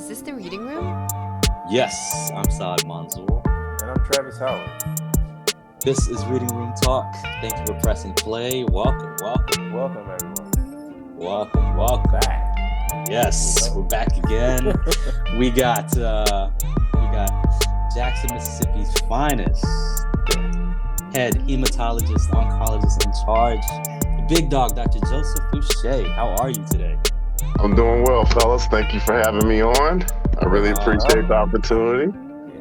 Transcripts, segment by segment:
Is this the reading room? Yes, I'm Saad Manzoor. And I'm Travis Howard. This is Reading Room Talk. Thank you for pressing play. Welcome. Welcome, everyone. Welcome. Back. Yes, we're back again. we got Jackson, Mississippi's finest, the head hematologist, oncologist in charge, the big dog, Dr. Joseph Fouche. How are you today? I'm doing well, fellas. Thank you for having me on. I really appreciate the opportunity.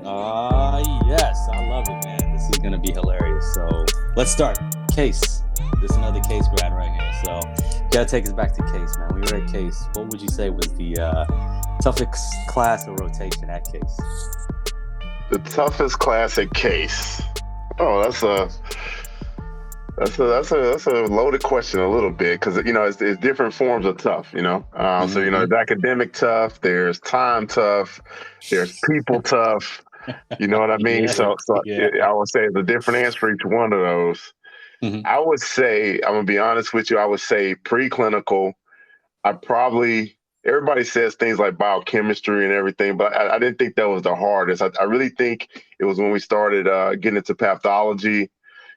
Yes, I love it, man. This is gonna be hilarious. So let's start. Case. This is another Case grad right here. So you gotta take us back to Case, man. We were at Case. What would you say was the toughest class or rotation at Case? The toughest class at Case. Oh, that's a loaded question a little bit, because it's different forms of tough. So there's academic tough, there's time tough, there's people tough. You know what I mean? So I would say it's a different answer for each one of those. Mm-hmm. I would say, I'm gonna be honest with you, I would say preclinical. Everybody says things like biochemistry and everything, but I didn't think that was the hardest. I really think it was when we started getting into pathology.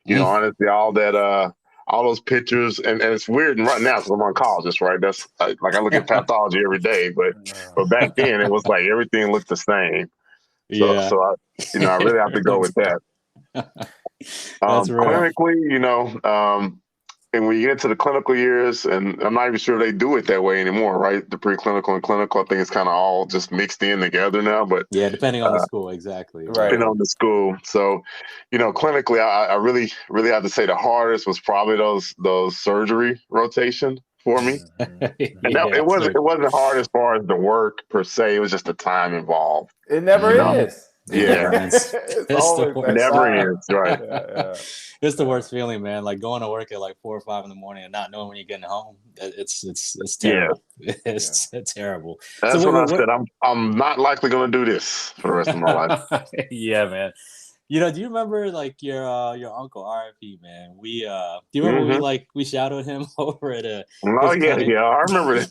Honestly, all those pictures, and it's weird right now because I'm an oncologist, right? That's like I look at pathology every day, but back then it was like everything looked the same. So I really have to go with that. That's real. Clinically, and when you get to the clinical years, and I'm not even sure they do it that way anymore, right? The preclinical and clinical, I think it's kind of all just mixed in together now. But depending on the school, exactly. Right. Depending on the school. So, clinically, I really, really have to say the hardest was probably those surgery rotation for me. And it wasn't hard as far as the work per se. It was just the time involved. It never is. Yeah. It's always it never is, right? Yeah. It's the worst feeling, man. Like going to work at like 4 or 5 in the morning and not knowing when you're getting home. It's terrible. Yeah. It's terrible. That's when I said I'm not likely going to do this for the rest of my life. Yeah, man. Do you remember like your uncle RIP, man? Do you remember we shadowed him over at a clinic? I remember that.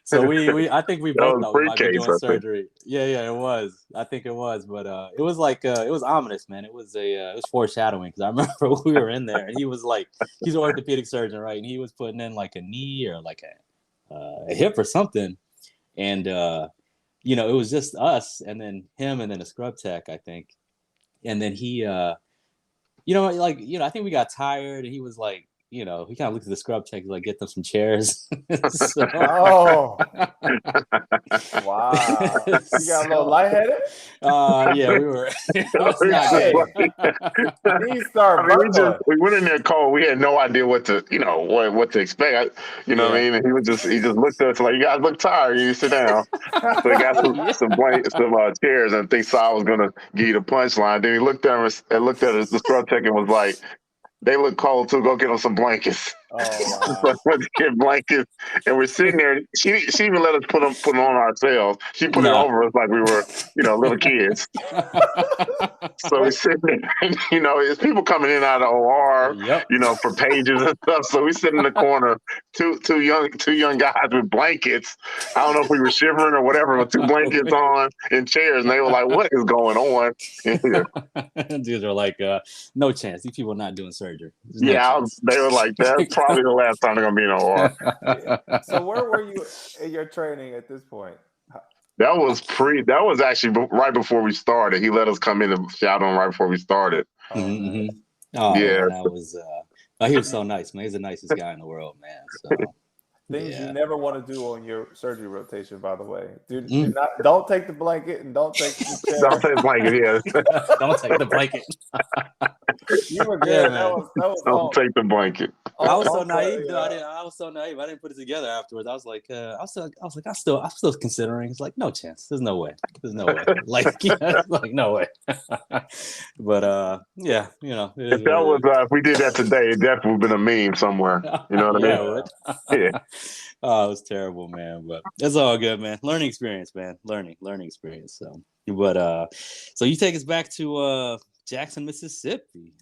So I think we both thought we might be doing surgery. Yeah, it was. I think it was, but it was like it was ominous, man. It was foreshadowing, because I remember we were in there and he was like, he's an orthopedic surgeon, right? And he was putting in like a knee or like a hip or something, and it was just us and then him and then a scrub tech, I think. And then he, I think we got tired and he was like, he kind of looked at the scrub tech, like, get them some chairs. Oh, wow. You got a little lightheaded? Yeah, we were. It was not good. We went in there cold. We had no idea what to expect. What I mean? And he just looked at us like, you guys look tired. You sit down. So he got some chairs, and I think Saul was going to give you the punchline. Then he looked at us and looked at us, the scrub tech, and was like, they look cold too. Go get them some blankets. Oh, wow. So let's get blankets, and we're sitting there. She even let us put them on ourselves. She put it over us like we were, little kids. So we're sitting there, and there's people coming in out of OR, for pages and stuff. So we sit in the corner, two young guys with blankets. I don't know if we were shivering or whatever, with 2 blankets on and chairs, and they were like, "What is going on in here?" Dudes are like, "No chance. These people are not doing surgery." They were like, "That's probably the last time they're gonna be in OR." So where were you in your training at this point? That was actually right before we started. He let us come in and shout on right before we started. Mm-hmm. Oh, yeah. Man, that was he was so nice, man. He's the nicest guy in the world, man. So things you never want to do on your surgery rotation, by the way. Don't take the blanket and don't take the chair. Don't take the blanket, yeah. Don't take the blanket. You were good. Yeah, don't take the blanket. I was so naive, though. I was so naive. I didn't put it together afterwards. I was like, I'm still considering. It's like, no chance. There's no way. Like, no way. But yeah, if that was if we did that today, it definitely would have been a meme somewhere. You know what I mean? Yeah. Oh, it was terrible, man. But it's all good, man. Learning experience, man. Learning experience. So, but so you take us back to Jackson, Mississippi.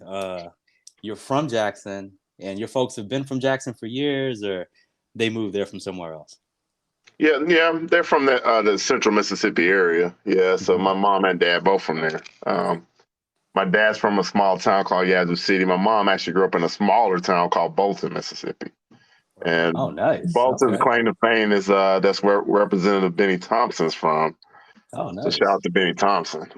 You're from Jackson, and your folks have been from Jackson for years, or they moved there from somewhere else? Yeah, they're from the central Mississippi area. Yeah, so my mom and dad both from there. My dad's from a small town called Yazoo City. My mom actually grew up in a smaller town called Bolton, Mississippi. And Oh, nice. Bolton's Okay. claim to fame is that's where Representative Benny Thompson's from. Oh, So shout nice. out to Benny Thompson.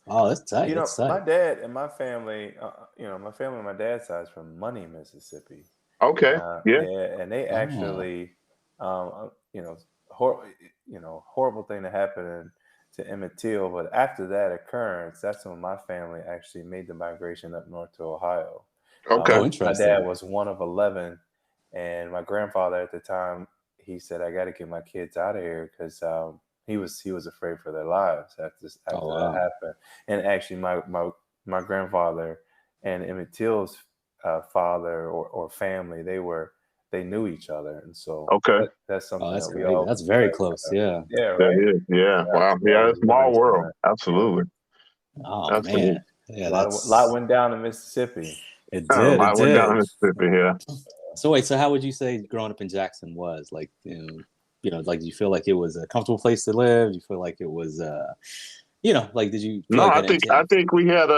Oh, that's tight. You know, That's tight. my dad and my family, my family on my dad's side is from Money, Mississippi. Okay. Yeah. Yeah, and they actually, horrible thing that happened to Emmett Till. But after that occurrence, that's when my family actually made the migration up north to Ohio. Okay. Oh, interesting. My dad was one of 11, and my grandfather at the time, he said, "I got to get my kids out of here," because he was afraid for their lives after that happened. And actually, my grandfather and Emmett Till's father or family, they knew each other, and so that's something that's that great. That's very close. Yeah. Yeah, right. That is. Yeah. Wow. Yeah, it's a small world. Absolutely. Oh Absolutely. man. Yeah, a lot went down in Mississippi. It did. I went down to Mississippi. Yeah. So wait. So how would you say growing up in Jackson was like? Like, do you feel like it was a comfortable place to live? Do you feel like it was, like, did you? Feel I think we had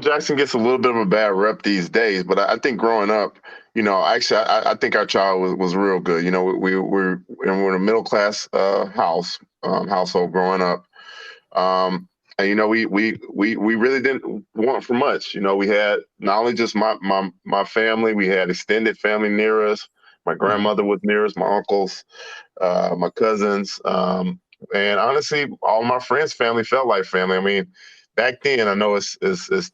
Jackson gets a little bit of a bad rep these days, but I think growing up, actually, I think our child was real good. We're in a middle class household growing up. And we really didn't want for much. We had not only just my family, we had extended family near us. My grandmother was near us, my uncles, my cousins, and honestly, all my friends' family felt like family. I mean, back then, I know it's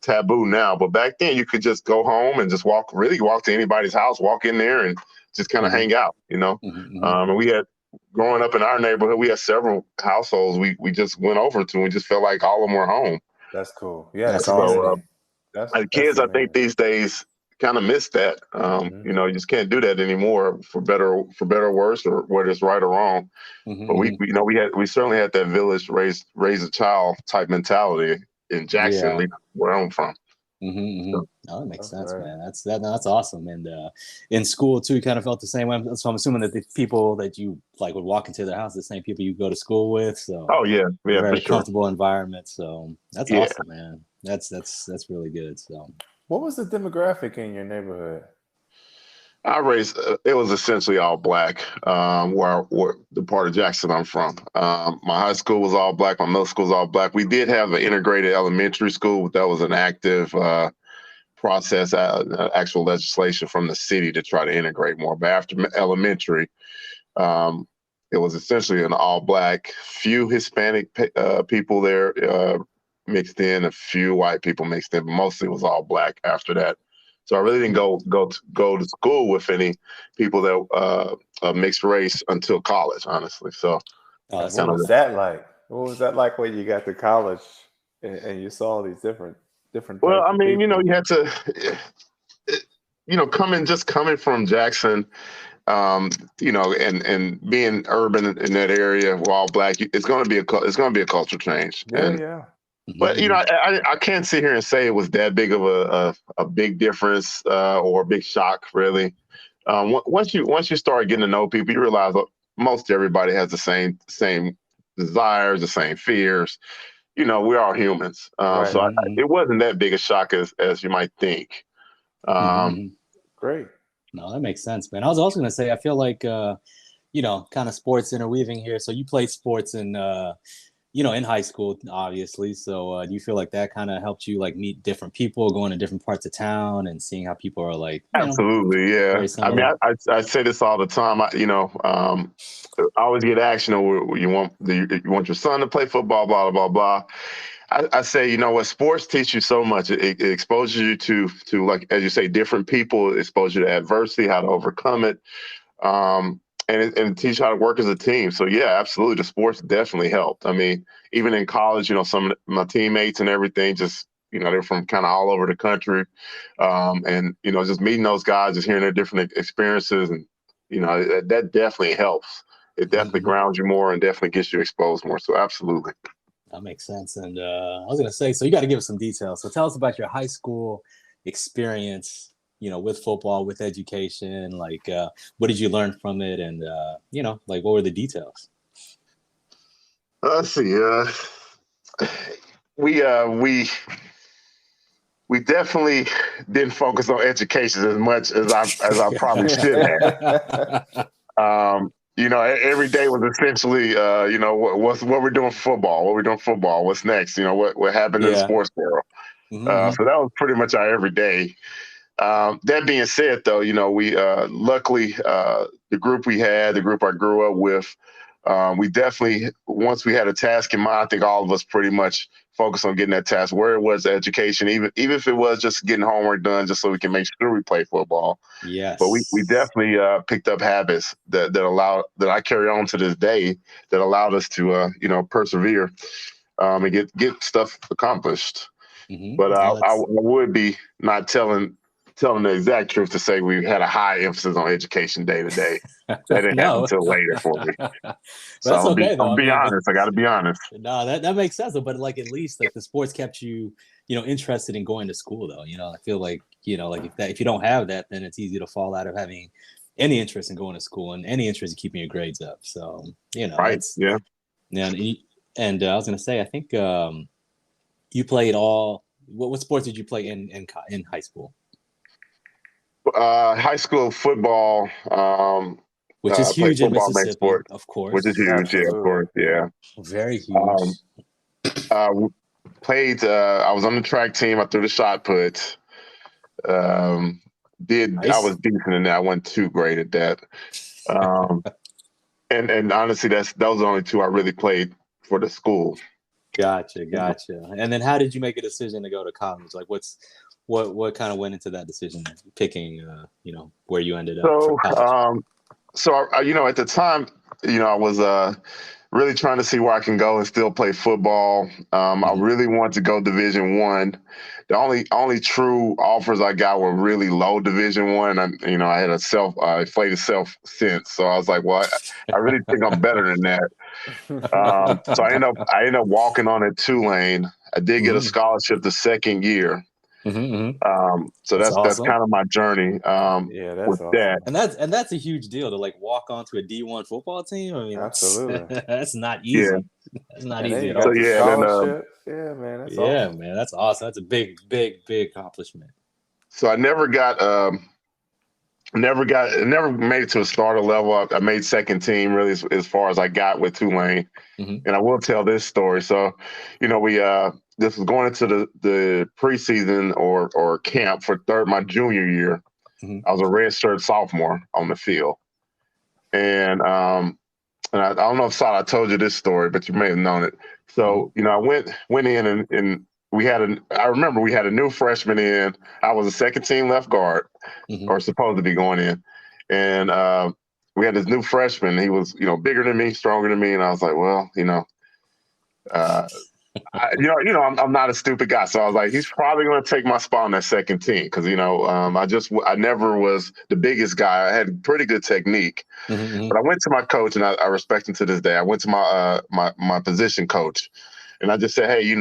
taboo now, but back then you could just go home and just walk to anybody's house, walk in there, and just kind of hang out. And we had. Growing up in our neighborhood, we had several households we just went over to and just felt like all of them were home. That's cool. Yeah, that's awesome. Kids, I think these days kind of miss that. You just can't do that anymore for better or worse, or whether it's right or wrong. But we certainly had that village raise a child type mentality in Jackson, at least where I'm from. Oh, that makes sense, man. That's awesome. And in school too, you kind of felt the same way. So I'm assuming that the people that you like would walk into their house, the same people you go to school with. So very comfortable environment. So that's awesome, man. That's really good. So what was the demographic in your neighborhood? It was essentially all black, where the part of Jackson I'm from. My high school was all black. My middle school was all black. We did have an integrated elementary school. That was an active process, actual legislation from the city to try to integrate more. But after elementary, it was essentially an all black, few Hispanic people there mixed in, a few white people mixed in, but mostly it was all black after that. So I really didn't go to school with any people that mixed race until college, honestly. So what was that like? What was that like when you got to college and you saw these different? Well, I mean, you had to, coming from Jackson, and being urban in that area, all black, it's going to be a culture change. Yeah. But I can't sit here and say it was that big of a big difference or a big shock, really. Once you start getting to know people, you realize most everybody has the same desires, the same fears. We're all humans, so it wasn't that big a shock as you might think. Great. No, that makes sense, man. I was also going to say, I feel like kind of sports interweaving here. So you played sports in high school, obviously. So do you feel like that kind of helped you like meet different people, going to different parts of town and seeing how people are like? Absolutely, yeah. I mean, I say this all the time. I always get asked, you want your son to play football, blah, blah, blah, blah. I say, what sports teach you so much. It exposes you to like, as you say, different people, expose you to adversity, how to overcome it. And teach how to work as a team. So yeah, absolutely. The sports definitely helped. I mean, even in college, some of my teammates and everything, just, they're from kind of all over the country. And, just meeting those guys, just hearing their different experiences. And, that definitely helps. It definitely grounds you more and definitely gets you exposed more. So absolutely. That makes sense. And I was going to say, so you got to give us some details. So tell us about your high school experience, with football, with education? Like, what did you learn from it? And, like, what were the details? Let's see. We definitely didn't focus on education as much as I probably should have. Every day was essentially, what we're doing for football, what we're doing for football, what's next, what happened in the sports world. Mm-hmm. So that was pretty much our everyday. That being said, though, we luckily the group I grew up with, we definitely, once we had a task in mind, I think all of us pretty much focused on getting that task, where it was education, even if it was just getting homework done, just so we can make sure we play football. Yes. But we definitely picked up habits that I carry on to this day that allowed us to persevere and get stuff accomplished. Mm-hmm. But I would be not telling the exact truth to say we had a high emphasis on education day to day. That didn't happen until later for me. So that's okay, though. I'll be honest. I got to be honest. No, that makes sense. But like, at least like the sports kept you, interested in going to school, though. I feel like, like if you don't have that, then it's easy to fall out of having any interest in going to school and any interest in keeping your grades up. So, right. Yeah. And I was going to say, I think you played what sports did you play in high school? High school football, which is huge in Mississippi, sport, of course. Which is huge, Absolutely. Yeah, of course, yeah. Very huge. Played. I was on the track team. I threw the shot put. I was decent in that. I wasn't too great at that. And honestly, those are the only two I really played for the school. Gotcha. And then, how did you make a decision to go to college? Like, what kind of went into that decision, picking, where you ended up for college? At the time, I was really trying to see where I can go and still play football. I really wanted to go Division I. The only true offers I got were really low Division I. And I had a inflated self sense, so I was like, well, I really think I'm better than that. So I ended up walking on at Tulane. I did get a scholarship the second year. So that's awesome. That's kind of my journey. Yeah, that's awesome. That. And that's a huge deal to like walk onto a D1 football team. I mean, absolutely, that's not easy. Yeah. That's not easy at all. all. Scholarship. Yeah, man. That's awesome. Man, that's awesome. That's a big accomplishment. So I never made it to a starter level. I made second team really as far as I got with Tulane. And I will tell this story. So, this was going into the preseason or camp for my junior year. I was a redshirt sophomore on the field. And I don't know if I told you this story, but you may have known it. So, I went in and I remember we had a new freshman in. I was a second team left guard, or supposed to be going in. And we had this new freshman. He was, bigger than me, stronger than me. And I was like, well, I'm not a stupid guy. So I was like, he's probably going to take my spot on that second team. Cause I never was the biggest guy. I had pretty good technique, but I went to my coach, and I respect him to this day. I went to my position coach, and I just said, hey,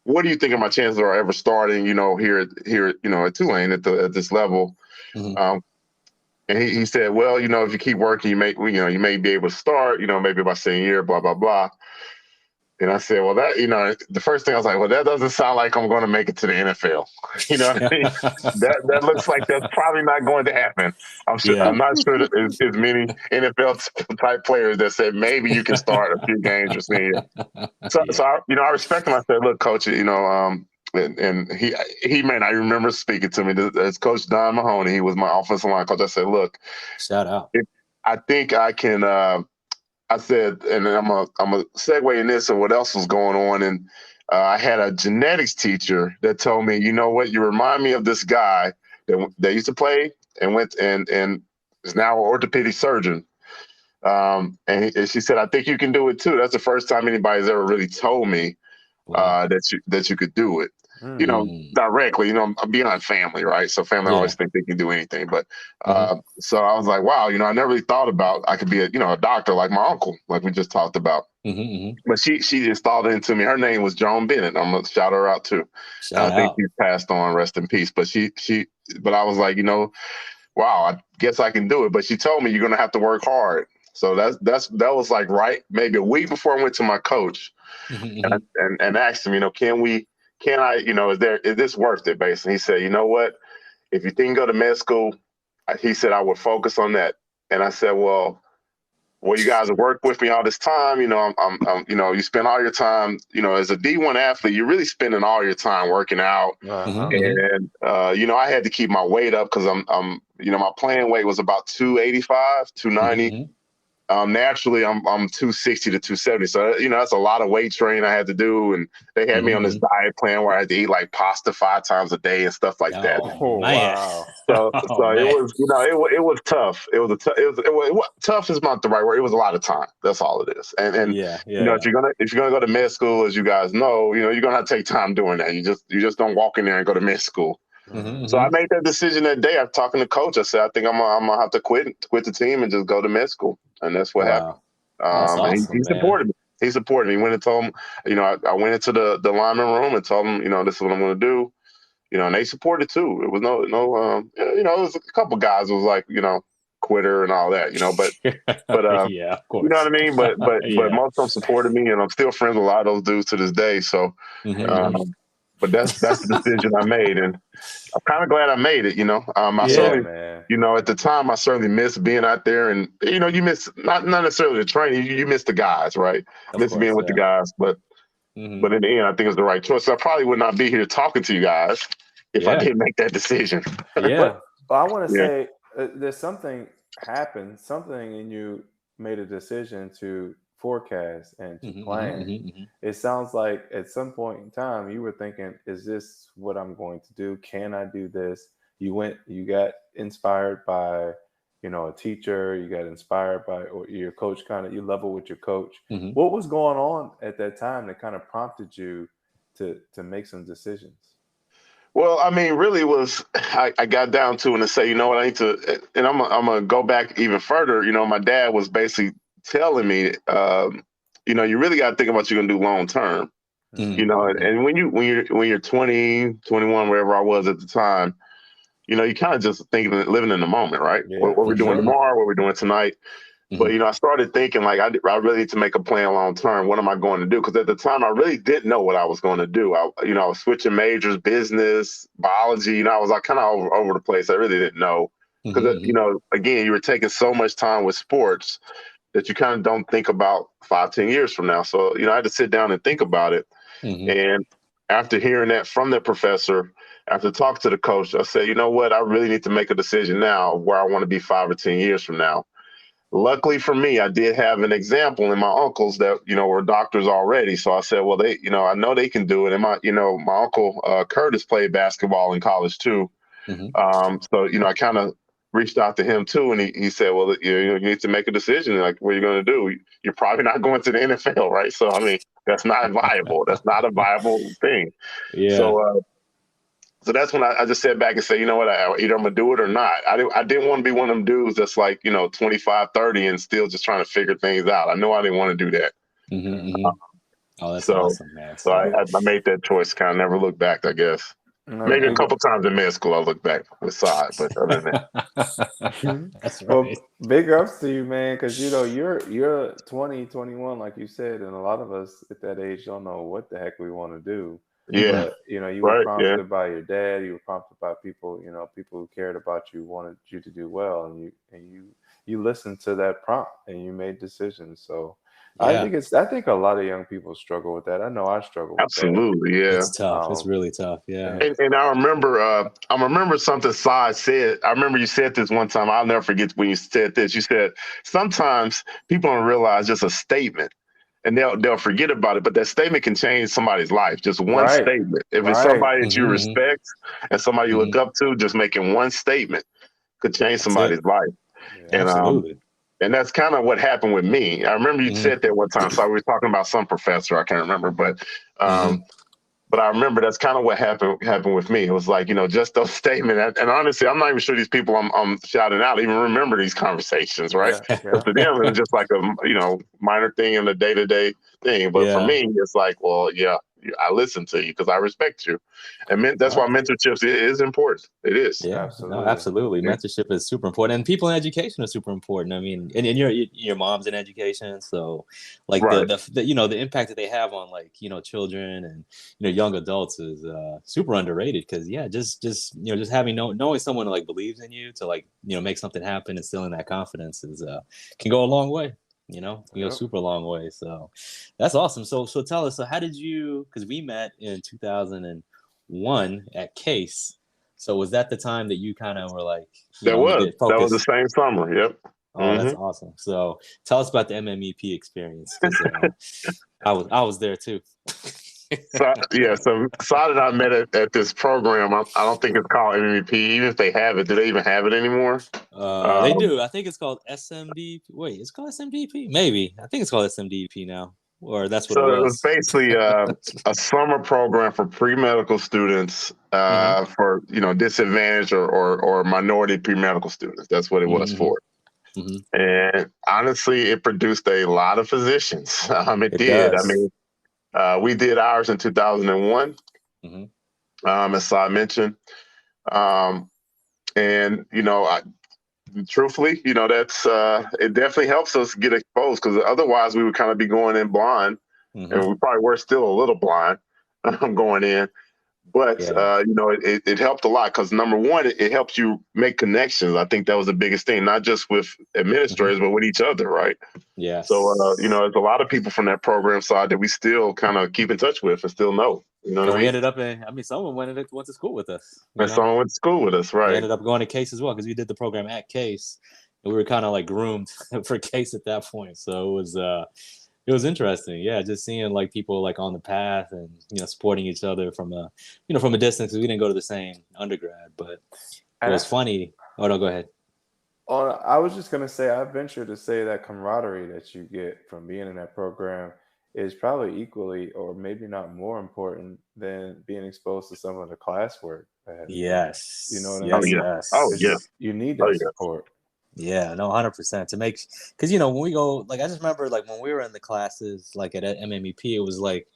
what do you think of my chances are ever starting, here at Tulane at this level? And he said, well, if you keep working, you may be able to start, maybe by senior year, blah, blah, blah. And I said, well, that, the first thing I was like, well, that doesn't sound like I'm going to make it to the NFL. You know what I mean? That looks like that's probably not going to happen. I'm not sure that there's as many NFL type players that said maybe you can start a few games or senior. So I respect him. I said, look, coach, and he may not remember speaking to me. As Coach Don Mahoney, he was my offensive line coach. I said, look, shout out. I think I can. I said, and I'm a segue in this and what else was going on. And I had a genetics teacher that told me, you know what, you remind me of this guy that used to play and went and is now an orthopedic surgeon. And she said, I think you can do it too. That's the first time anybody's ever really told me that you could do it. directly, beyond family, right? So family always think they can do anything. But so I was like, wow, I never really thought about I could be a doctor like my uncle, like we just talked about. But she just thought into me. Her name was Joan Bennett. I'm gonna shout her out too. I think she passed on, rest in peace. But but I was like, wow, I guess I can do it. But she told me you're gonna have to work hard. So that was like right maybe a week before I went to my coach and asked him, can I, is this worth it? Basically, he said, you know what? If you think go to med school, he said I would focus on that. And I said, well, you guys have worked with me all this time. I'm you spend all your time, as a D1 athlete, you're really spending all your time working out. And, I had to keep my weight up because I'm my playing weight was about 285, 290. Naturally, I'm 260 to 270. So, that's a lot of weight training I had to do. And they had me on this diet plan where I had to eat like pasta 5 times a day and stuff like that. Oh, wow. So it was, it was tough. It was tough is not the right word. It was a lot of time. That's all it is. And if you're gonna go to med school, as you guys know, you're gonna have to take time doing that. You just don't walk in there and go to med school. So I made that decision that day. I'm talking to coach. I said, I think I'm gonna have to quit the team and just go to med school. And that's what happened. That's awesome, he supported me. He supported me. He went and told him, I went into the lineman room and told him, this is what I'm going to do. And they supported too. It was no, it was a couple guys who was like, quitter and all that, but yeah, of course. You know what I mean? But most of them supported me, and I'm still friends with a lot of those dudes to this day. So, but that's the decision I made, and I'm kind of glad I made it. I certainly, at the time, I certainly missed being out there, and you miss not necessarily the training, you miss the guys, right? Miss being with the guys, but in the end, I think it was the right choice. So I probably would not be here talking to you guys if I didn't make that decision. Well, I want to say there's something happened, something in you made a decision to forecast and to plan. It sounds like at some point in time you were thinking, is this what I'm going to do? Can I do this? You got inspired by a teacher, you got inspired by or your coach, you level with your coach. What was going on at that time that kind of prompted you to make some decisions? Well, I mean, really was I got down to it and say, what, I need to, and I'm gonna go back even further. My dad was basically telling me, you really got to think about what you're gonna do long term. And when you're 20, 21, wherever I was at the time, you kind of just thinking, living in the moment, right? What we're doing tomorrow, what we're doing tonight. But, I started thinking like, I really need to make a plan long term. What am I going to do? Because at the time, I really didn't know what I was going to do. I was switching majors, business, biology. I was like kind of over the place. I really didn't know. Because, again, you were taking so much time with sports that you kind of don't think about 5-10 years from now. So, I had to sit down and think about it. And after hearing that from the professor, after talking to the coach, I said, you know what? I really need to make a decision now where I want to be 5 or 10 years from now. Luckily for me, I did have an example in my uncles that, were doctors already. So I said, well, they, I know they can do it. And my uncle, Curtis, played basketball in college too. So, I kind of reached out to him too. And he said, well, you need to make a decision. Like, what are you going to do? You're probably not going to the NFL, right? So, I mean, that's not viable. That's not a viable thing. Yeah. So that's when I just sat back and said, you know what, either I'm going to do it or not. I didn't want to be one of them dudes that's like, 25, 30 and still just trying to figure things out. I know I didn't want to do that. Oh, that's awesome, man. So I made that choice, kind of never looked back, I guess. Maybe a couple times in med school I looked back with side, but other than that. That's right. Well, big ups to you, man, because you're 20, 21, like you said, and a lot of us at that age don't know what the heck we want to do. Yeah. But, you were prompted by your dad, you were prompted by people, people who cared about you, wanted you to do well, and you listened to that prompt and you made decisions. So I think a lot of young people struggle with that. I know I struggle with Absolutely, that. Yeah. It's tough. It's really tough. Yeah. And I remember something Sai said. I remember you said this one time. I'll never forget when you said this. You said sometimes people don't realize just a statement and they'll forget about it, but that statement can change somebody's life. Just one statement. If it's somebody that you respect and somebody you look up to, just making one statement could change somebody's life. Yeah, absolutely. And that's kind of what happened with me. I remember you said that one time. So we were talking about some professor, I can't remember, but But I remember that's kind of what happened with me. It was like, just those statements. And honestly, I'm not even sure these people I'm shouting out even remember these conversations, right? Yeah, Because to them, it was just like a minor thing in the day-to-day thing. But for me, it's like, well, yeah, I listen to you because I respect you. And that's why mentorship is important. It is. Yeah, absolutely. no, absolutely. Yeah. Mentorship is super important, and people in education are super important. I mean, and your mom's in education, so like the impact that they have on like children and young adults is super underrated. Because just having knowing someone like believes in you to like make something happen, instilling that confidence is can go a long way. Go super long way. So that's awesome. So tell us. So how did you? Because we met in 2001 at Case. So was that the time that you kind of were like, that was the same summer? Yep. Oh, that's awesome. So tell us about the MMEP experience, because I was there too. So Saad and I met at this program. I don't think it's called MMEP. Even if they have it, do they even have it anymore? They do. I think it's called SMDP. Wait, it's called SMDP? Maybe. I think it's called SMDP now. Or that's what it was. So it was basically a summer program for pre-medical students for disadvantaged or minority pre-medical students. That's what it was for. Mm-hmm. And honestly, it produced a lot of physicians. It did. Does. I mean, we did ours in 2001, as Saad mentioned. And truthfully, that's it definitely helps us get exposed, because otherwise we would kind of be going in blind, and we probably were still a little blind going in. But it helped a lot, because number one, it helps you make connections. I think that was the biggest thing, not just with administrators, but with each other, right? Yeah. So there's a lot of people from that program side that we still kind of keep in touch with and still know. We ended up someone went to school with us. And someone went to school with us, right? We ended up going to Case as well, because we did the program at Case, and we were kind of like groomed for Case at that point. So it was interesting. Yeah, just seeing like people like on the path and supporting each other from a distance, because we didn't go to the same undergrad, but it was funny. Oh no, go ahead. I was just gonna say, I venture to say that camaraderie that you get from being in that program is probably equally, or maybe not more important than being exposed to some of the classwork. Yes. You know what I mean? Yes. Oh, yes. You need that support. Yeah, no, 100% to make, because when we go, like, I just remember like when we were in the classes like at MMEP, it was like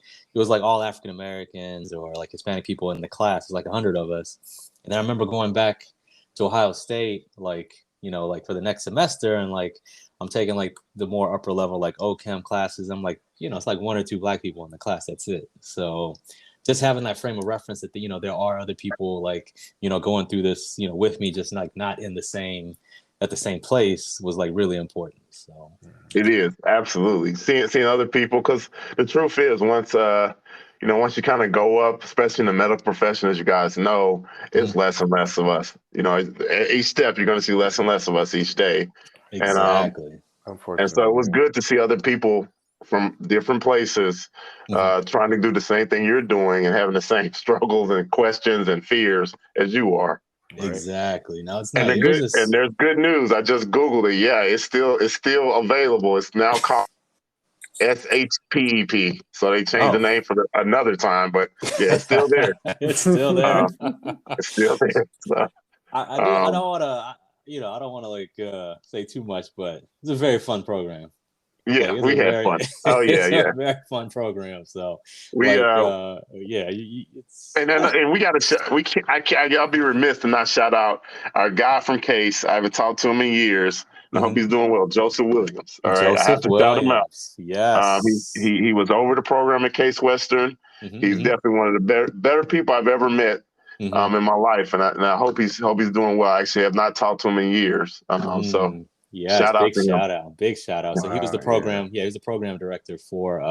all African Americans or like Hispanic people in the class. It was like 100 of us, and then I remember going back to Ohio State, like like for the next semester, and like I'm taking like the more upper level like OChem classes. I'm like it's like one or two Black people in the class. That's it. So just having that frame of reference that there are other people like going through this with me, just like not in the same. At the same place was like really important. So it is absolutely seeing other people, because the truth is once you kind of go up, especially in the medical profession, as you guys know, it's less and less of us. Each step you're going to see less and less of us each day. Exactly. And so it was good to see other people from different places trying to do the same thing you're doing and having the same struggles and questions and fears as you are. Right. Exactly. Now it's not. And there's good news. I just Googled it. Yeah, it's still available. It's now called SHPEP. So they changed the name for another time, but yeah, it's still there. It's still there. It's still there. So, I don't want to like say too much, but it's a very fun program. Yeah, we had fun. Oh yeah, a very fun program. So it's and we got to I'll be remiss to not shout out our guy from Case. I haven't talked to him in years. I hope he's doing well. Joseph Williams. All right, I have to shout him out. Yes, he was over the program at Case Western. He's definitely one of the better people I've ever met in my life, and I hope he's doing well. I actually have not talked to him in years. So. Yeah, big shout out. So he was the program. Yeah, he was the program director for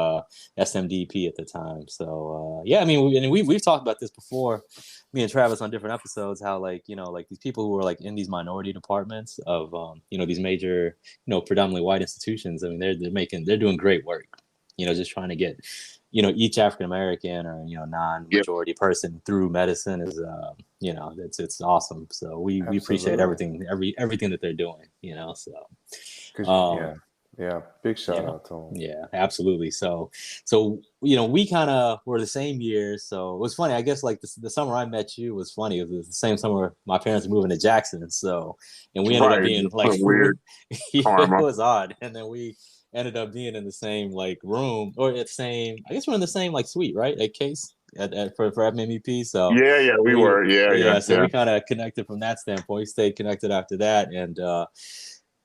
SMDP at the time. So I mean, we've talked about this before, me and Travis, on different episodes. How like like these people who are like in these minority departments of these major predominantly white institutions. I mean, they're doing great work. Just trying to get each African American or non-majority person through medicine is it's awesome. So we appreciate everything that they're doing. So Yeah, big shout out to him. Yeah, absolutely. So we kind of were the same year. So it was funny. I guess like the summer I met you was funny. It was the same summer my parents were moving to Jackson. So, and we ended up being like weird karma. It was odd. And then we ended up being in the same like room or at the same. I guess we're in the same like suite, right? At Case for MEP. So yeah, we were. Yeah. So we kind of connected from that standpoint. We stayed connected after that, and.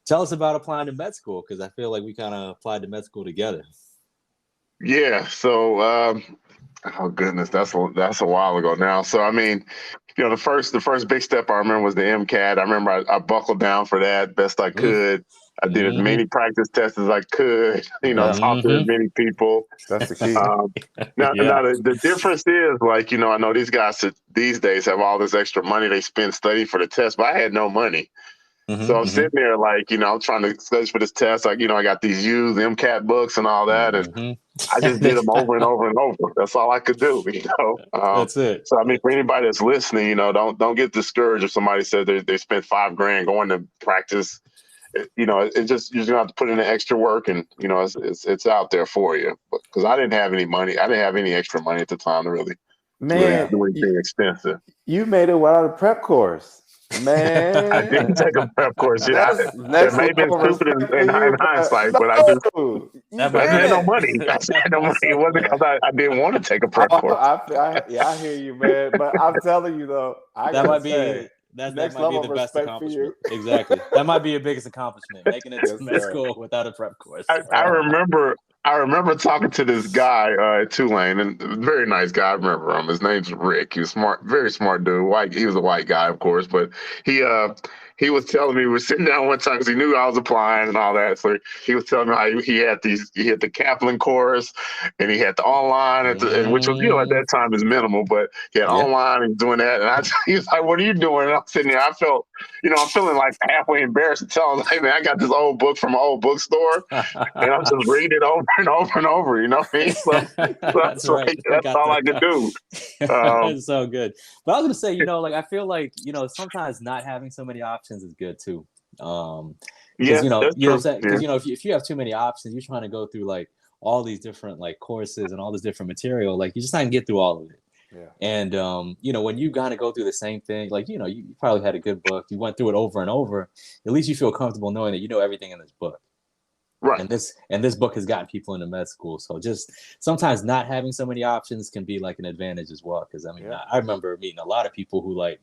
Tell us about applying to med school, because I feel like we kind of applied to med school together. Yeah. So, oh goodness, that's a while ago now. So I mean, the first big step I remember was the MCAT. I remember I buckled down for that best I could. I did as many practice tests as I could. Talked to as many people. That's the key. Now the difference is like I know these guys these days have all this extra money they spend studying for the test, but I had no money. So I'm sitting there like, I'm trying to study for this test. Like, I got these used MCAT books and all that. And I just did them over and over and over. That's all I could do, That's it. So, I mean, for anybody that's listening, don't get discouraged if somebody says they spent $5,000 going to practice. It's just, you're going to have to put in the extra work and, it's out there for you. Because I didn't have any money. I didn't have any extra money at the time to really do anything expensive. You made it without a prep course. Man, I didn't take a prep course. That may have been stupid in hindsight, but I had no money. I had no money. It wasn't because I didn't want to take a prep course. I hear you, man. But I'm telling you though, that might be the best accomplishment. Exactly. That might be your biggest accomplishment, making it to med school without a prep course. I remember talking to this guy at Tulane, and very nice guy. I remember him. His name's Rick. He was smart, very smart dude. White. He was a white guy, of course, but he was telling me, we were sitting down one time because he knew I was applying and all that. So he was telling me how he had the Kaplan course and he had the online, and which was, at that time is minimal, but he had online and doing that. And he was like, "What are you doing?" And I'm sitting there. I felt, I'm feeling like halfway embarrassed to tell him, "Hey man, I got this old book from an old bookstore and I'm just reading it over and over and over." You know what I mean? So that's right. That's all I could do. That's so good. But I was gonna say, I feel like, sometimes not having so many options is good too. Because if you have too many options, you're trying to go through like all these different like courses and all this different material, like you're just not gonna get through all of it. Yeah. And when you gotta go through the same thing, like you probably had a good book, you went through it over and over, at least you feel comfortable knowing that you know everything in this book. Right. And this book has gotten people into med school. So just sometimes not having so many options can be like an advantage as well. Because I remember meeting a lot of people who like,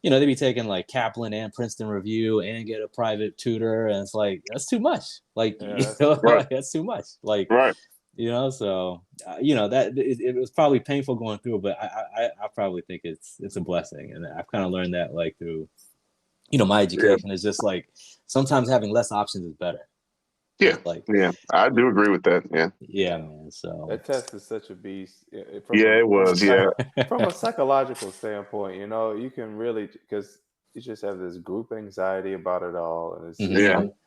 they'd be taking like Kaplan and Princeton Review and get a private tutor, and it's like that's too much. Like that's too much. Like so that it was probably painful going through it, but I probably think it's a blessing, and I've kind of learned that like through my education is just like sometimes having less options is better. Yeah, I do agree with that. Yeah, man. So that test is such a beast. It was. From a psychological standpoint, you can really, because you just have this group anxiety about it all, and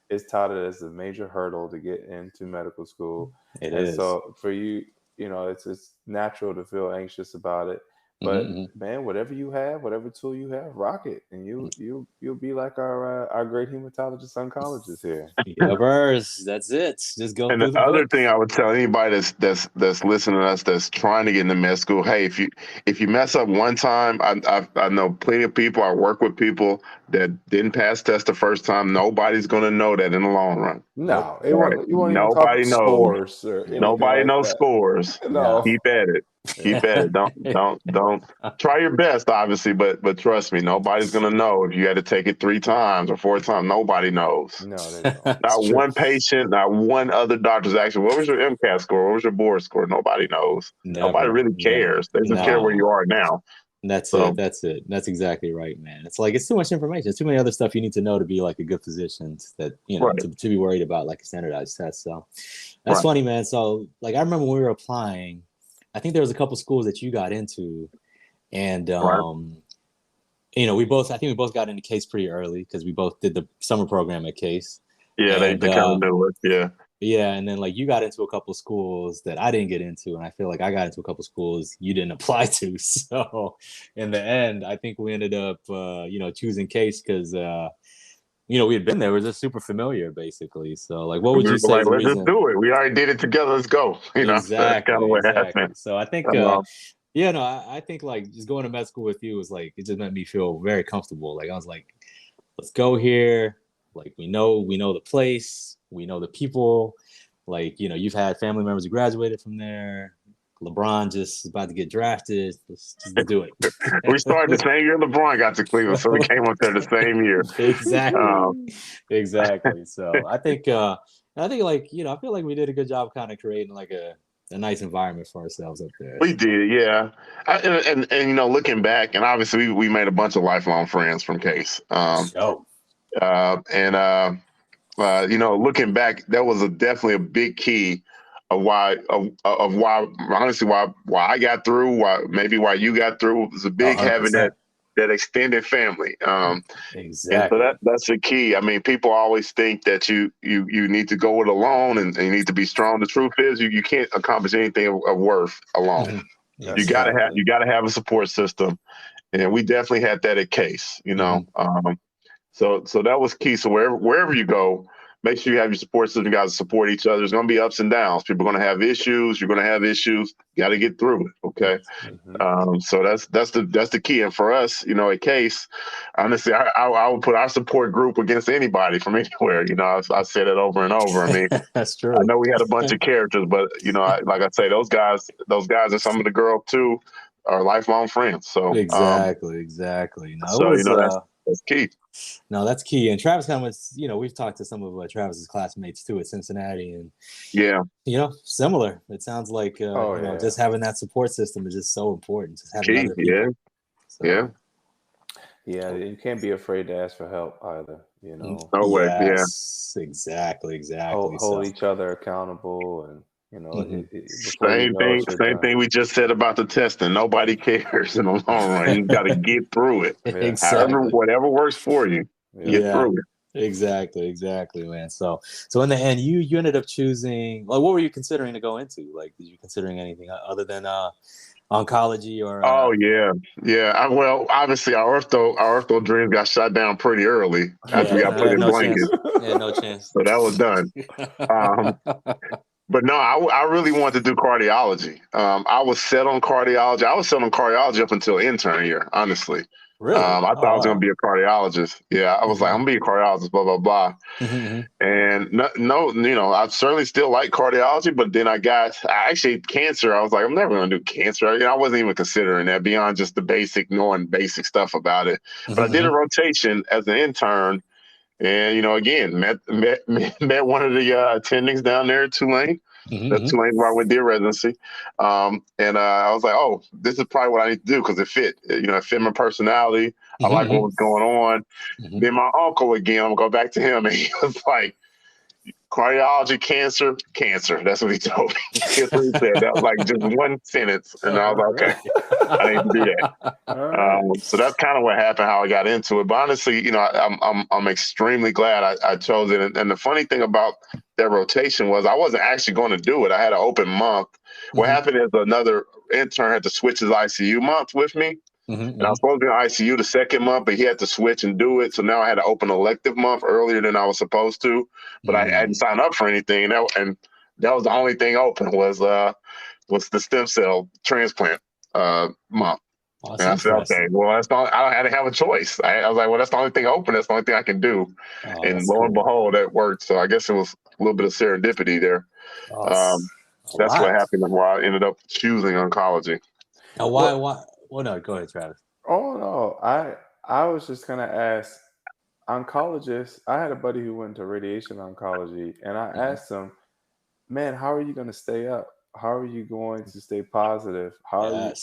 it's touted as a major hurdle to get into medical school. It is. So for you, it's natural to feel anxious about it. But man, whatever you have, whatever tool you have, rock it, and you'll be like our great hematologist oncologist here. That's it. Just go. And the other thing I would tell anybody that's listening to us that's trying to get into med school, hey, if you mess up one time, I know plenty of people. I work with people that didn't pass test the first time. Nobody's going to know that in the long run. No, nobody knows. Nobody knows scores. No, keep at it. Keep at it. Don't try your best, obviously, but trust me, nobody's gonna know if you had to take it 3 times or 4 times. Nobody knows. No, they don't. Not one patient, not one other doctor's actually. What was your MCAT score? What was your board score? Nobody knows. Nobody really cares. They just care where you are now. That's it. That's exactly right, man. It's like it's too much information. It's too many other stuff you need to know to be like a good physician. That to be worried about like a standardized test. So that's funny, man. So like I remember when we were applying. I think there was a couple schools that you got into, and we both got into Case pretty early because we both did the summer program at Case. Yeah, they kind of knew it. Yeah. Yeah, and then like you got into a couple schools that I didn't get into, and I feel like I got into a couple schools you didn't apply to. So in the end, I think we ended up choosing Case because we had been there. It was just super familiar, basically. So, like, what We would you were say like, is the let's just reason? do it. We already did it together. Let's go. So that's kind of Exactly, what exactly. happened. So I think, yeah, no, I think like just going to med school with you was like it just made me feel very comfortable. Like I was like, let's go here. Like we know the place, we know the people. Like you've had family members who graduated from there. LeBron just about to get drafted. Let's just do it. We started the same year LeBron got to Cleveland, so we came up there the same year. Exactly. So I think like I feel like we did a good job kind of creating like a nice environment for ourselves up there. We did, yeah. And looking back, and obviously we made a bunch of lifelong friends from Case. Looking back, that was definitely a big key of why honestly why I got through, why you got through. It was a big 100%. Having that extended family. Exactly. And so that's the key. I mean, people always think that you need to go it alone and you need to be strong. The truth is you can't accomplish anything of worth alone. You gotta have a support system. And we definitely had that at Case, So that was key. So wherever you go, make sure you have your support system. You guys support each other. There's going to be ups and downs. People are going to have issues. You're going to have issues. You got to get through it. Okay. So that's the key. And for us, at Case, honestly, I would put our support group against anybody from anywhere. I said it over and over. I mean, that's true. I know we had a bunch of characters, but like I say, those guys and some of the girls too are lifelong friends. So exactly. No, that's key. No, that's key. And Travis kind of was, we've talked to some of Travis's classmates too at Cincinnati, and similar. It sounds like just having that support system is just so important. Just having other people. Yeah, you can't be afraid to ask for help either. No way. Yes, exactly. Hold each other accountable, and same thing we just said about the testing. Nobody cares in the long run. You got to get through it. Exactly. Whatever works for you, get through it. Exactly, man. So in the end, you ended up choosing. Like, what were you considering to go into? Like, did you considering anything other than oncology or? Well, obviously, our ortho dreams got shot down pretty early after we got put in blankets. Yeah, no chance. So that was done. But no, I really wanted to do cardiology. I was set on cardiology. I was set on cardiology up until intern year, honestly. Really? I thought I was going to be a cardiologist. Yeah, I was like, I'm going to be a cardiologist, blah, blah, blah. And no, I certainly still like cardiology, but then I actually cancer. I was like, I'm never going to do cancer. I wasn't even considering that beyond just the knowing basic stuff about it. But I did a rotation as an intern. And, again, met one of the attendings down there at Tulane. That's Tulane where I went to residency. And I was like, oh, this is probably what I need to do because it fit. It fit my personality. I like what was going on. Then my uncle, again, I'm going to go back to him. And he was like, cardiology, cancer. That's what he told me. That's what he said. That was like just one sentence. And I was like, okay, I need to do that. So that's kind of what happened, how I got into it. But honestly, I'm extremely glad I chose it. And the funny thing about that rotation was I wasn't actually going to do it. I had an open month. What happened is another intern had to switch his ICU month with me. And I was supposed to be in ICU the second month, but he had to switch and do it. So now I had to open elective month earlier than I was supposed to. But I hadn't signed up for anything. And that was the only thing open was the stem cell transplant month. Oh, and I said, okay, well, I had to have a choice. I was like, well, that's the only thing open. That's the only thing I can do. And lo and behold, that worked. So I guess it was a little bit of serendipity there. That's what happened and why I ended up choosing oncology. Now, why? Well, no, go ahead, Travis. Oh, no. I was just going to ask, oncologists, I had a buddy who went to radiation oncology, and I asked him, man, how are you going to stay up? How are you going to stay positive? How are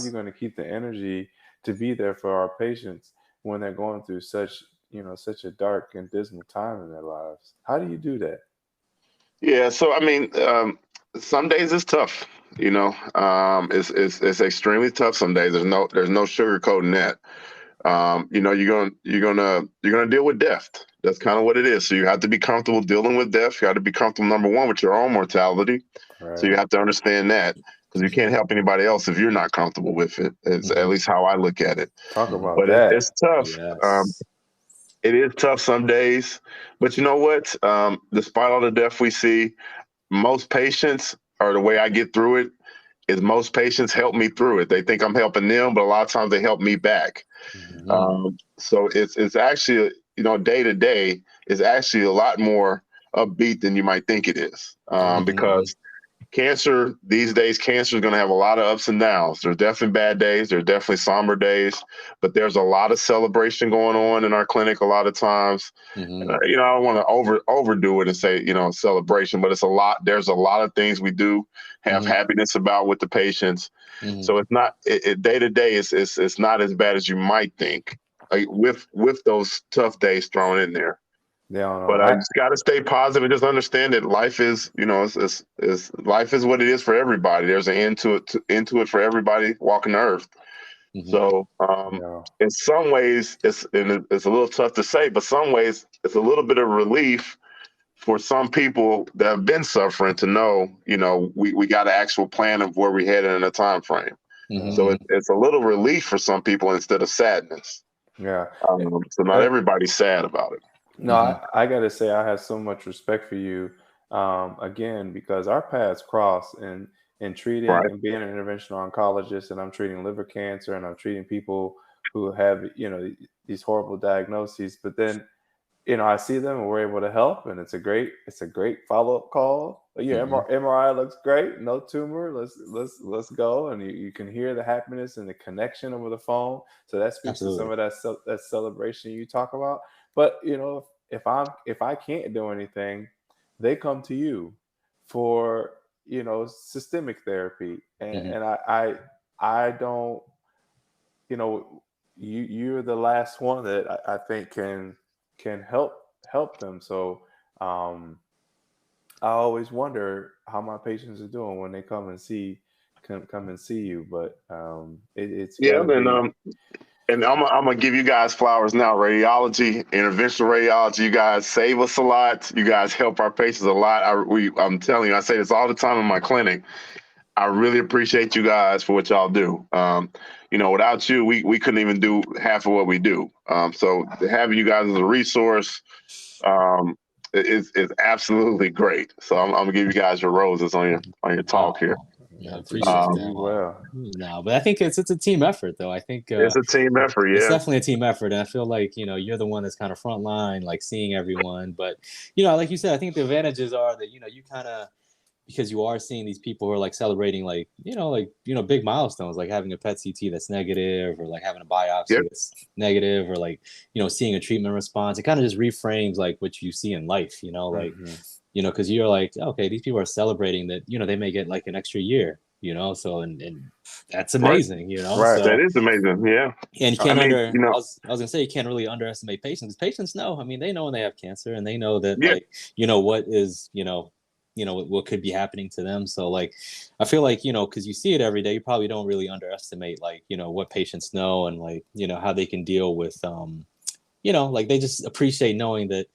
you going to keep the energy to be there for our patients when they're going through such a dark and dismal time in their lives? How do you do that? Yeah, so I mean, some days it's tough. It's extremely tough. Some days there's no sugarcoating that. You're gonna deal with death. That's kind of what it is. So you have to be comfortable dealing with death. You have to be comfortable, number one, with your own mortality. Right. So you have to understand that because you can't help anybody else if you're not comfortable with it. It's at least how I look at it. Talk about that. It's tough. Yes. It is tough some days, but you know what? Despite all the death we see, most patients, or the way I get through it, is most patients help me through it. They think I'm helping them, but a lot of times they help me back. So it's actually, day to day is actually a lot more upbeat than you might think it is, because cancer these days, cancer is going to have a lot of ups and downs. There's definitely bad days. There's definitely somber days, but there's a lot of celebration going on in our clinic a lot of times. I don't want to overdo it and say, celebration, but it's a lot. There's a lot of things we do have happiness about with the patients. So it's not day to day. It's not as bad as you might think, with those tough days thrown in there. Yeah, but I just got to stay positive and just understand that life is, life is what it is for everybody. There's an end to it for everybody walking the earth. So in some ways, it's a little tough to say, but some ways it's a little bit of relief for some people that have been suffering to know, we got an actual plan of where we're headed in a time frame. So it's a little relief for some people instead of sadness. Yeah. So not everybody's sad about it. No, I got to say, I have so much respect for you, again, because our paths cross in treating and being an interventional oncologist, and I'm treating liver cancer, and I'm treating people who have, these horrible diagnoses. But then, I see them and we're able to help, and it's a great follow-up call. Yeah, MRI looks great, no tumor. Let's go, and you can hear the happiness and the connection over the phone. So that speaks to some of that celebration you talk about. But if I can't do anything, they come to you for systemic therapy, and I don't, you're the last one that I think can help them. So I always wonder how my patients are doing when they come and see you. But it's and I'm gonna give you guys flowers now. Radiology, interventional radiology, you guys save us a lot. You guys help our patients a lot. I'm telling you, I say this all the time in my clinic. I really appreciate you guys for what y'all do. Without you, we couldn't even do half of what we do. So having you guys as a resource is absolutely great. So I'm gonna give you guys your roses on your talk here. Yeah, I appreciate that. No, but I think it's a team effort, though. I think it's a team effort. Yeah, it's definitely a team effort, and I feel like you're the one that's kind of front line, like seeing everyone. But like you said, I think the advantages are that you kind of, because you are seeing these people who are like celebrating big milestones, like having a PET CT that's negative, or like having a biopsy that's negative, or like seeing a treatment response. It kind of just reframes like what you see in life, because you're like, okay, these people are celebrating that they may get like an extra year, so and that's amazing, Right. So, that is amazing. Yeah. And you can't I was gonna say, you can't really underestimate patients. Patients know, they know when they have cancer, and they know that what is what could be happening to them. So like, I feel like, because you see it every day, you probably don't really underestimate like, what patients know, and like, how they can deal with, like they just appreciate knowing that,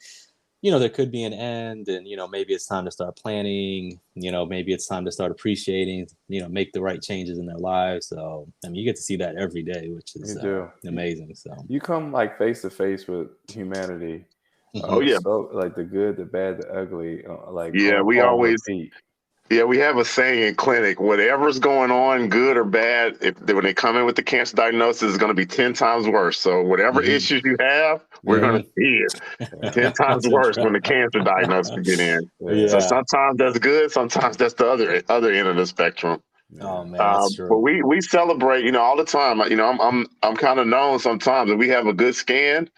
there could be an end, and, maybe it's time to start planning, maybe it's time to start appreciating, make the right changes in their lives. So, you get to see that every day, which is amazing. So you come like face to face with humanity. Oh yeah, so like the good, the bad, the ugly. We have a saying in clinic: whatever's going on, good or bad, when they come in with the cancer diagnosis, it's going to be 10 times worse. So whatever issues you have, we're going to see it 10 times worse when the cancer diagnosis get in. So sometimes that's good, sometimes that's the other end of the spectrum. Oh man, that's true. But we celebrate, all the time. I'm kind of known sometimes if we have a good scan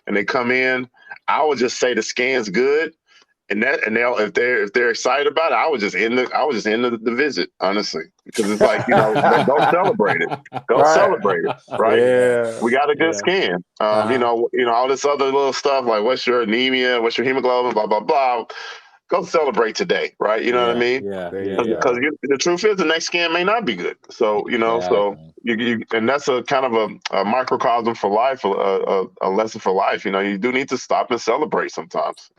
and they come in, I would just say the scan's good. And they'll, if they're excited about it, I was just end the visit, honestly, because it's like, go celebrate it, celebrate it, right? Yeah, we got a good scan. All this other little stuff like what's your anemia, what's your hemoglobin, blah blah blah. Go celebrate today, right? You know what I mean? Because the truth is, the next scan may not be good. So so you and that's a kind of a microcosm for life, a lesson for life. You do need to stop and celebrate sometimes.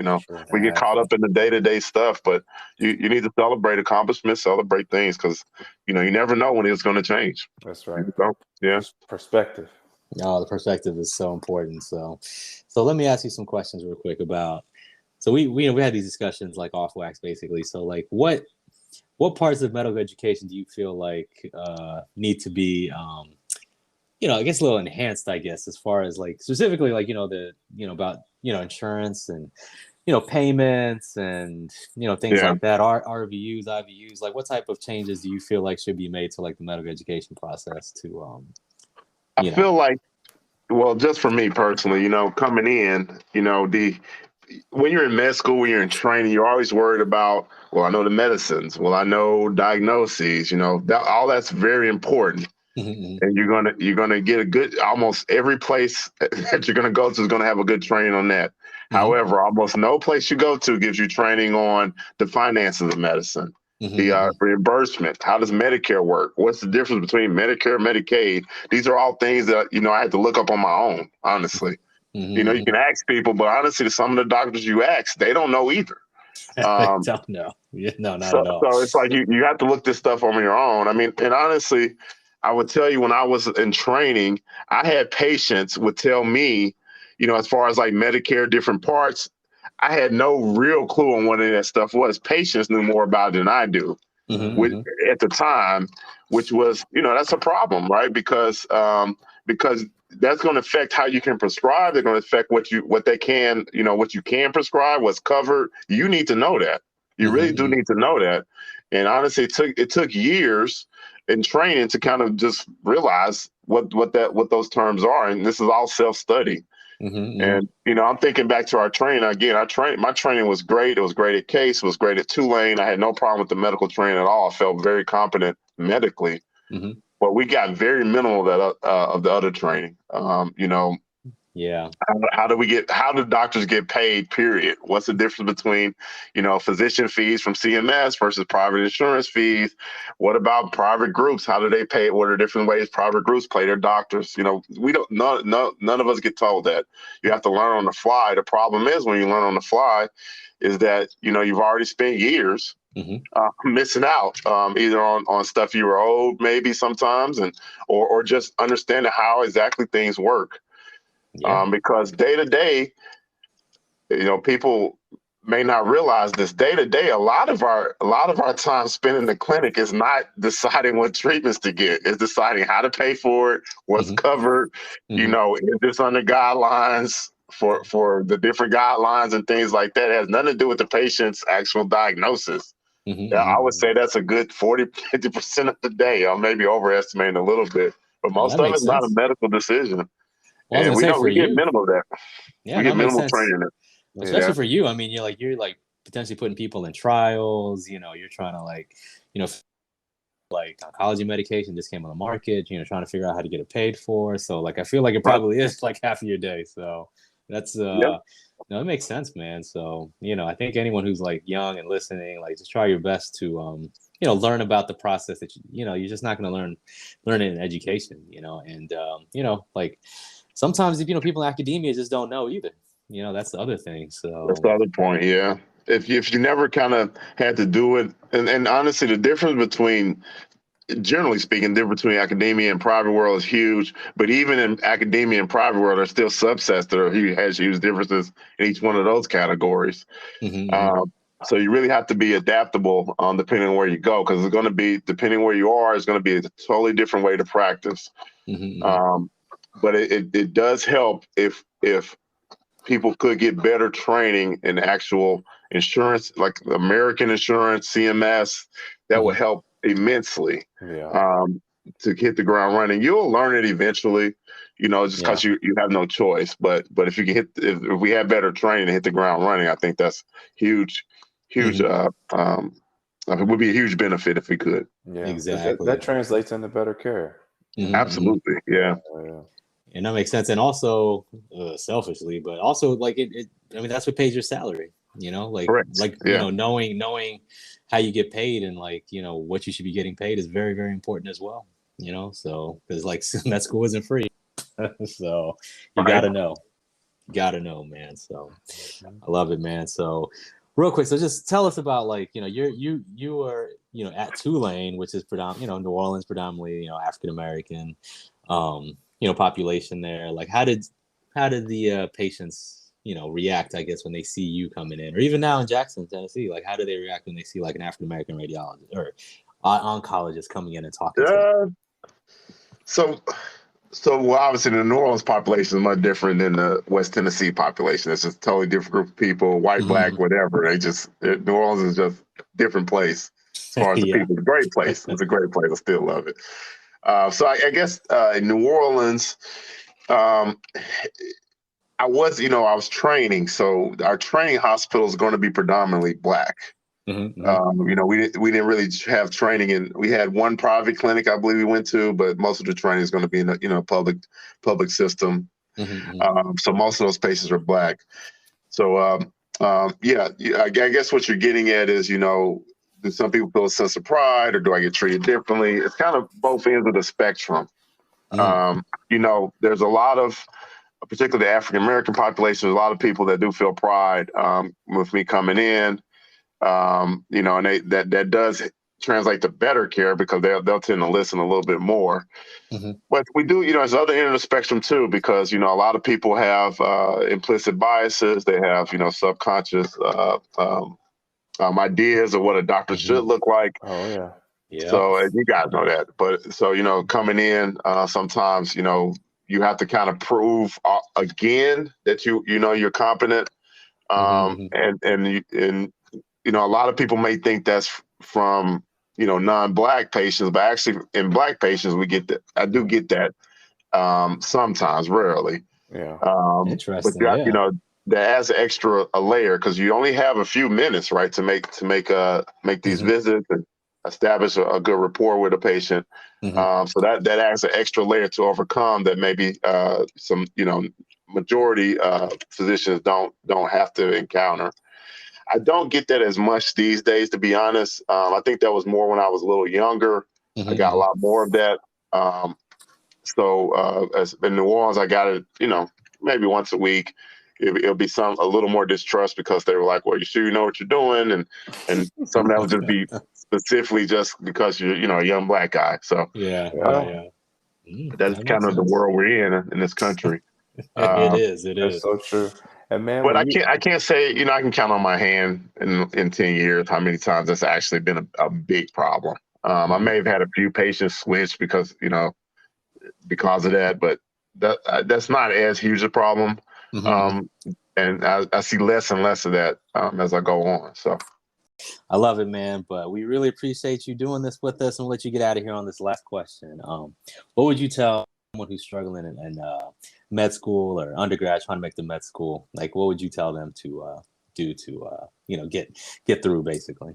We get caught up in the day-to-day stuff, but you need to celebrate accomplishments, celebrate things, because you never know when it's going to change. That's right. So, Perspective. Oh, the perspective is so important. So let me ask you some questions real quick about. So we had these discussions like off wax basically. So like what parts of medical education do you feel like need to be I guess a little enhanced, I guess, as far as like specifically like about insurance and payments and things Yeah. like that, RVUs, IVUs, like what type of changes do you feel like should be made to like the medical education process to I feel like, well, just for me personally, coming in, when you're in med school, when you're in training, you're always worried about, well, I know the medicines, well, I know diagnoses, all that's very important. And you're gonna get a good, almost every place that you're gonna go to is gonna have a good training on that. However, almost no place you go to gives you training on the finances of medicine, the reimbursement. How does Medicare work? What's the difference between Medicare and Medicaid? These are all things that I had to look up on my own, honestly. You can ask people, but honestly, some of the doctors you ask, they don't know either. I don't know. Yeah, no, not so, at all. so it's like you have to look this stuff on your own. I mean, and honestly, I would tell you when I was in training, I had patients would tell me, as far as like Medicare, different parts, I had no real clue on what any of that stuff was. Patients knew more about it than I do at the time, which was, that's a problem, right? Because that's going to affect how you can prescribe. They're going to affect what they can, what you can prescribe, what's covered. You need to know that. You really do need to know that. And honestly, it took years in training to kind of just realize what those terms are. And this is all self-study. And I'm thinking back to our training again. My training was great. It was great at Case. It was great at Tulane. I had no problem with the medical training at all. I felt very competent medically. But we got very minimal of the other training. Yeah. How do doctors get paid, period? What's the difference between, physician fees from CMS versus private insurance fees? What about private groups? How do they pay? What are different ways private groups pay their doctors? We don't, none of us get told that. You have to learn on the fly. The problem is when you learn on the fly is that, you've already spent years missing out, either on stuff you were owed maybe sometimes, or just understanding how exactly things work. Yeah. Because day to day, people may not realize this. Day to day, a lot of our time spent in the clinic is not deciding what treatments to get. It's deciding how to pay for it, what's covered. Is this under guidelines for the different guidelines and things like that? It has nothing to do with the patient's actual diagnosis. I would say that's a good 40-50% of the day. I may be overestimating a little bit, but most of it's not a medical decision. Well, I was and gonna say for we get you, minimal of that. Yeah, We that get makes minimal sense. training. Especially for you. I mean, you're like potentially putting people in trials. You're trying to like oncology medication just came on the market. Trying to figure out how to get it paid for. So like I feel like it probably is like half of your day. So that's no, it makes sense, man. So I think anyone who's like young and listening, like just try your best to learn about the process that you're just not going to learn it in education. And like sometimes people in academia just don't know either. That's the other thing. So that's the other point. Yeah. If you never kind of had to do it, and honestly, the difference between, generally speaking, the difference between academia and private world is huge. But even in academia and private world, there's still subsets that has huge differences in each one of those categories. So you really have to be adaptable, depending on where you go, because it's going to be, depending where you are, it's going to be a totally different way to practice. But it does help if people could get better training in actual insurance, like American insurance, CMS. That would help immensely. To hit the ground running. You'll learn it eventually, just because you have no choice. But if you can if we have better training to hit the ground running, I think that's huge. It would be a huge benefit if we could. Yeah, exactly. That translates into better care. Absolutely, yeah. And that makes sense. And also, selfishly, but also like I mean, that's what pays your salary. Correct. Knowing how you get paid and like what you should be getting paid is very, very important as well. So because like that school isn't free, so you gotta know, man. So I love it, man. So real quick, so just tell us about like you were at Tulane, which is predominantly New Orleans, predominantly African American. population there. Like, how did the patients, react, I guess, when they see you coming in, or even now in Jackson, Tennessee? Like, how do they react when they see like an African American radiologist or oncologist coming in and talking to them? So, well, obviously the New Orleans population is much different than the West Tennessee population. It's just a totally different group of people, white, black, whatever. New Orleans is just a different place as far as the people. It's a great place. It's a great place. I still love it. So I guess in New Orleans, I was training. So our training hospital is going to be predominantly black. We didn't really have training in. We had one private clinic, I believe we went to, but most of the training is going to be in the public system. So most of those patients are black. So I guess what you're getting at is, do some people feel a sense of pride, or do I get treated differently? It's kind of both ends of the spectrum. There's a lot of, particularly the African American population, there's a lot of people that do feel pride with me coming in. And that does translate to better care because they'll tend to listen a little bit more. But we do, there's other end of the spectrum too, because a lot of people have implicit biases. They have subconscious ideas of what a doctor should look like. Oh yeah. Yeah. So you guys know that. But so coming in, sometimes you have to kind of prove again that you're competent. And a lot of people may think that's from, non-black patients, but actually in black patients, we get that. I do get that sometimes, rarely. Yeah. Interesting. But that adds an extra layer because you only have a few minutes, right, to make these visits and establish a good rapport with a patient. So that adds an extra layer to overcome that maybe some, majority physicians don't have to encounter. I don't get that as much these days, to be honest. I think that was more when I was a little younger. I got a lot more of that. As in New Orleans, I got it, maybe once a week. It'll be a little more distrust because they were like, "Well, you sure you know what you're doing?" And some of that would just be specifically just because you're, a young black guy. So that's kind of the world we're in this country. It is. That's so true. And man, but I can't say, I can count on my hand in 10 years how many times that's actually been a big problem. I may have had a few patients switch because of that, but that's not as huge a problem. And I see less and less of that as I go on. So I love it, man. But we really appreciate you doing this with us, and we'll let you get out of here on this last question. What would you tell someone who's struggling in med school or undergrad trying to make the med school? Like, what would you tell them to do to get through, basically?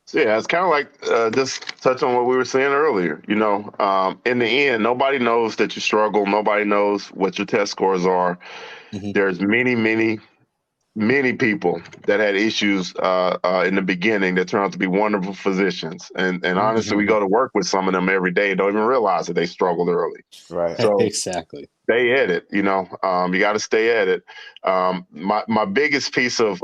So yeah, it's kind of like just touch on what we were saying earlier. In the end, nobody knows that you struggle. Nobody knows what your test scores are. There's many people that had issues in the beginning that turned out to be wonderful physicians. And honestly, we go to work with some of them every day and don't even realize that they struggled early. Right. So exactly. Stay at it. You got to stay at it. My biggest piece of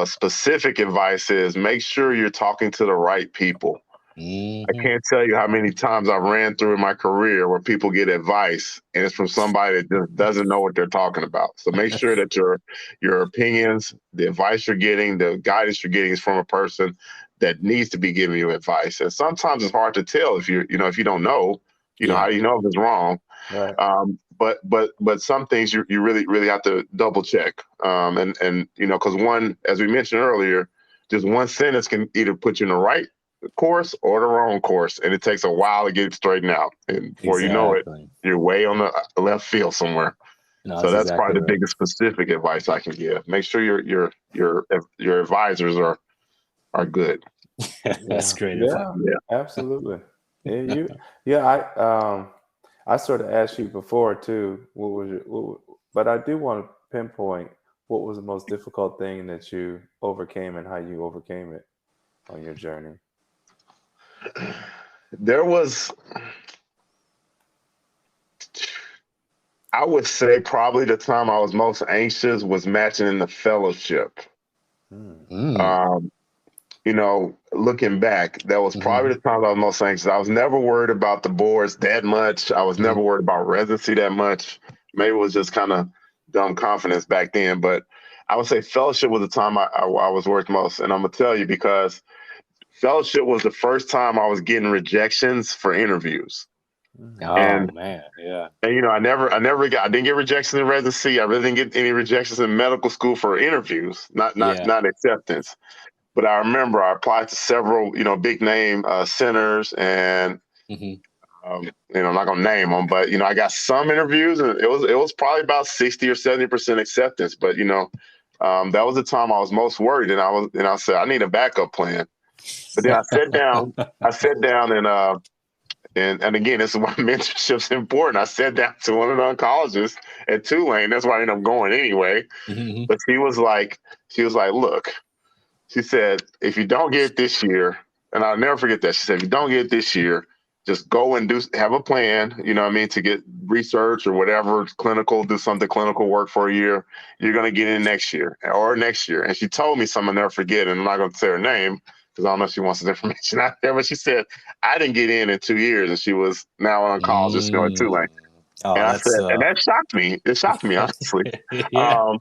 specific advice is make sure you're talking to the right people. I can't tell you how many times I ran through in my career where people get advice and it's from somebody that just doesn't know what they're talking about. So make sure that your opinions, the advice you're getting, the guidance you're getting is from a person that needs to be giving you advice. And sometimes it's hard to tell if you don't know, how do you know if it's wrong? Right. But some things you really, really have to double check. Because one, as we mentioned earlier, just one sentence can either put you in the right course or the wrong course, and it takes a while to get it straightened out. And before you know it, you're way on the left field somewhere. No, so that's probably the biggest specific advice I can give. Make sure your advisors are good. That's great. Yeah, absolutely. I sort of asked you before too. But I do want to pinpoint what was the most difficult thing that you overcame and how you overcame it on your journey. There was, I would say probably the time I was most anxious was matching in the fellowship. looking back, that was probably the time I was most anxious. I was never worried about the boards that much. I was never worried about residency that much. Maybe it was just kind of dumb confidence back then. But I would say fellowship was the time I was worried most. And I'm going to tell you, because fellowship was the first time I was getting rejections for interviews. Oh man, yeah. And I didn't get rejections in residency. I really didn't get any rejections in medical school for interviews, not acceptance. But I remember I applied to several, big name centers, and I'm not gonna name them, but I got some interviews, and it was probably about 60 or 70% acceptance. But that was the time I was most worried, and I said I need a backup plan. But then I sat down and again, this is why mentorship's important. I sat down to one of the oncologists at Tulane. That's why I ended up going anyway. But she was like, look, she said, if you don't get it this year, and I'll never forget that. She said, if you don't get it this year, just go and have a plan, to get research or whatever, do something clinical work for a year. You're going to get in next year. And she told me something I'll never forget, and I'm not going to say her name because I don't know if she wants this information out there, but she said, I didn't get in 2 years, and she was now an oncologist at Tulane. Oh, and I said, and that shocked me. It shocked me, honestly. Yeah.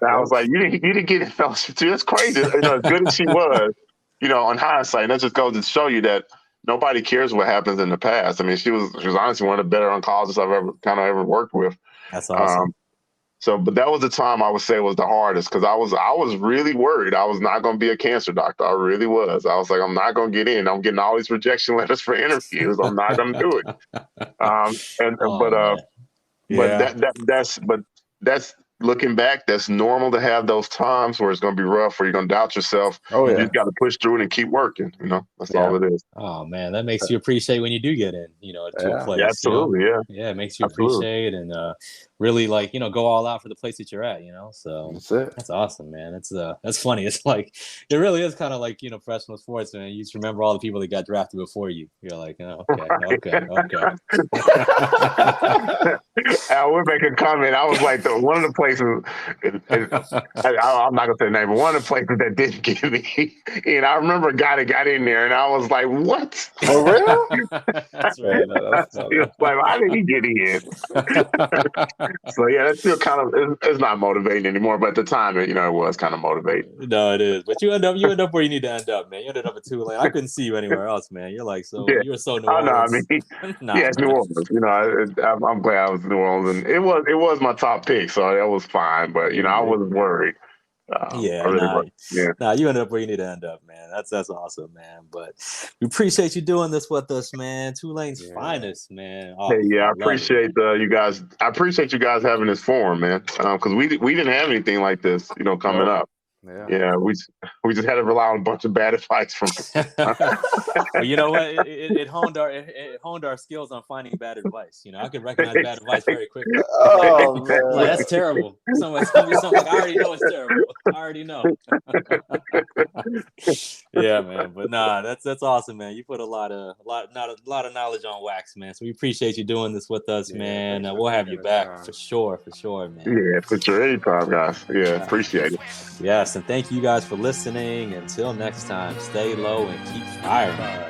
I was like, you didn't get in fellowship too. That's crazy. As good as she was, on hindsight, and that just goes to show you that nobody cares what happens in the past. I mean, she was honestly one of the better oncologists I've ever worked with. That's awesome. But that was the time I would say was the hardest, because I was really worried I was not going to be a cancer doctor. I really was. I was like, I'm not going to get in. I'm getting all these rejection letters for interviews. I'm not going to do it. That's looking back. That's normal to have those times where it's going to be rough, where you're going to doubt yourself. Oh, yeah. You just got to push through it and keep working. That's all it is. Oh man, that makes you appreciate when you do get in, to a place. Yeah, absolutely. Yeah, it makes you appreciate and really go all out for the place that you're at. So that's awesome, man. That's funny. It's like it really is kind of like professional sports, man. You just remember all the people that got drafted before you. You're like, okay. I would make a comment. I was like, one of the places, I'm not going to say the name, but one of the places that didn't get me. And I remember a guy that got in there, and I was like, what? For real? That's right. Like, why did he get in? So, yeah, that's still kind of, it's not motivating anymore. But at the time, it was kind of motivating. No, it is. But you end up where you need to end up, man. You ended up at Tulane. I couldn't see you anywhere else, man. You're like, you were so New Orleans. It's New Orleans. I'm glad I was New Orleans. And it was my top pick, so that was fine. But, I wasn't worried. You ended up where you need to end up, man. That's awesome, man. But we appreciate you doing this with us, man. Tulane's finest, man. Oh, I appreciate you guys. I appreciate you guys having this forum, man. Because we didn't have anything like this, coming up. Yeah, we just had to rely on a bunch of bad advice from. Well, you know what? It honed our skills on finding bad advice. I could recognize bad advice very quickly. Oh man, like, that's terrible. Somebody's telling me something like, I already know it's terrible. I already know. Yeah, man. But nah, that's awesome, man. You put a lot of knowledge on wax, man. So we appreciate you doing this with us, man. We'll have you back for sure, man. Yeah, for sure. Anytime, guys. Yeah, appreciate it. Yes, and thank you guys for listening. Until next time, stay low and keep firing.